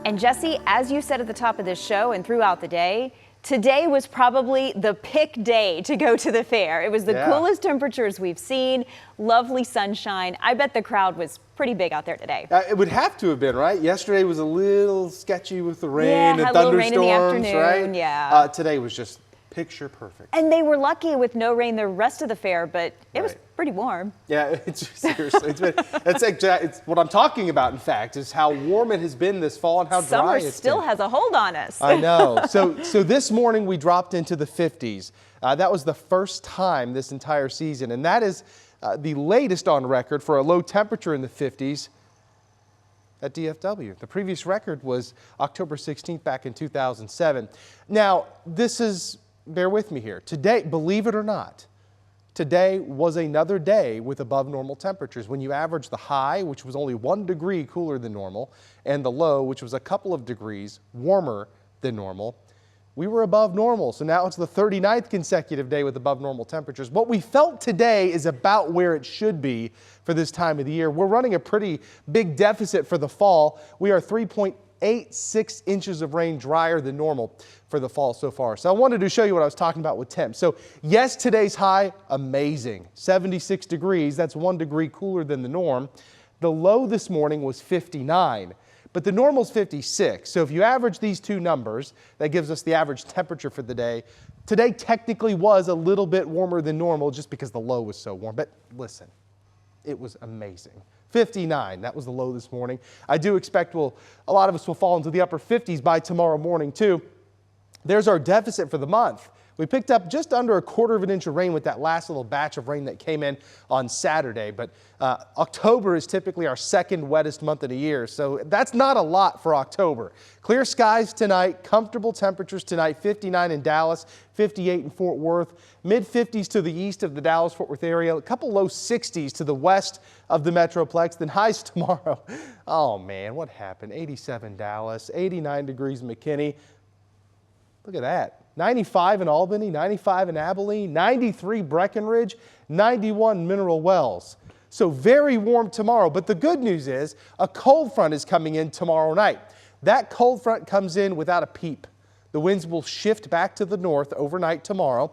And Jesse, as you said at the top of this show and throughout the day, today was probably the pick day to go to the fair. It was the coolest temperatures we've seen, lovely sunshine. I bet the crowd was pretty big out there today. It would have to have been, right? Yesterday was a little sketchy with the rain and had a little thunderstorms, rain in the afternoon, right? yeah. Today was just picture perfect. And they were lucky with no rain the rest of the fair, but it was pretty warm. Yeah, it's seriously, it's what I'm talking about, in fact, is how warm it has been this fall and how dry Summer it's still been. has a hold on us. I know. So this morning we dropped into the 50s. That was the first time this entire season, and that is the latest on record for a low temperature in the 50s at DFW. The previous record was October 16th back in 2007. Now, this is, bear with me here, today, believe it or not, today was another day with above normal temperatures. When you average the high, which was only 1 degree cooler than normal, and the low, which was a couple of degrees warmer than normal, we were above normal. So now it's the 39th consecutive day with above normal temperatures. What we felt today is about where it should be for this time of the year. We're running a pretty big deficit for the fall. We are 3.86 inches of rain drier than normal for the fall so far. So I wanted to show you what I was talking about with temps. So yes, today's high, amazing. 76 degrees, that's 1 degree cooler than the norm. The low this morning was 59. But the normal's 56. So if you average these two numbers, that gives us the average temperature for the day. Today technically was a little bit warmer than normal just because the low was so warm. But listen, it was amazing. 59, that was the low this morning. I do expect a lot of us will fall into the upper 50s by tomorrow morning too. There's our deficit for the month. We picked up just under 1/4 of an inch of rain with that last little batch of rain that came in on Saturday. But October is typically our second wettest month of the year, so that's not a lot for October. Clear skies tonight, comfortable temperatures tonight, 59 in Dallas, 58 in Fort Worth, mid-50s to the east of the Dallas-Fort Worth area, a couple low 60s to the west of the Metroplex. Then highs tomorrow. Oh man, what happened? 87 Dallas, 89 degrees McKinney. Look at that. 95 in Albany, 95 in Abilene, 93 Breckenridge, 91 Mineral Wells. So very warm tomorrow. But the good news is a cold front is coming in tomorrow night. That cold front comes in without a peep. The winds will shift back to the north overnight tomorrow.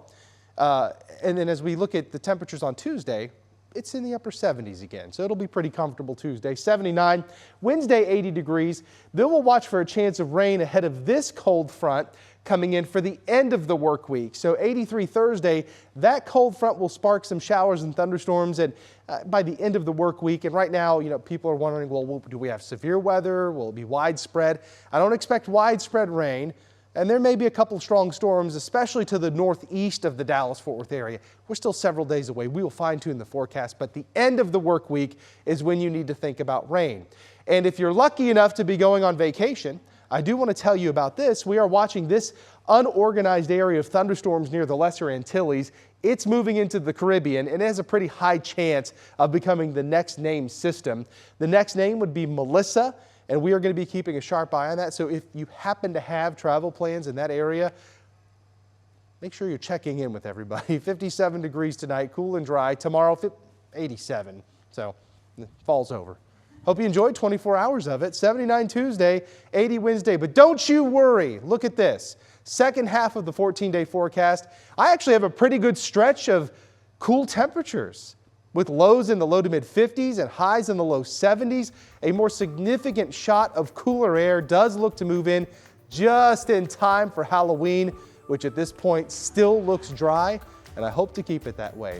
And then as we look at the temperatures on Tuesday, it's in the upper 70s again. So it'll be pretty comfortable Tuesday. 79, Wednesday 80 degrees. Then we'll watch for a chance of rain ahead of this cold front coming in for the end of the work week. So 83 Thursday, that cold front will spark some showers and thunderstorms and by the end of the work week. And right now, people are wondering, well, do we have severe weather? Will it be widespread? I don't expect widespread rain. And there may be a couple strong storms, especially to the northeast of the Dallas-Fort Worth area. We're still several days away. We will fine-tune the forecast, but the end of the work week is when you need to think about rain. And if you're lucky enough to be going on vacation, I do want to tell you about this. We are watching this unorganized area of thunderstorms near the Lesser Antilles. It's moving into the Caribbean and it has a pretty high chance of becoming the next named system. The next name would be Melissa, and we are going to be keeping a sharp eye on that. So if you happen to have travel plans in that area, make sure you're checking in with everybody. 57 degrees tonight, cool and dry. Tomorrow, 87. So it falls over. Hope you enjoyed 24 hours of it. 79 Tuesday, 80 Wednesday. But don't you worry. Look at this. Second half of the 14-day forecast. I actually have a pretty good stretch of cool temperatures with lows in the low to mid 50s and highs in the low 70s. A more significant shot of cooler air does look to move in just in time for Halloween, which at this point still looks dry, and I hope to keep it that way.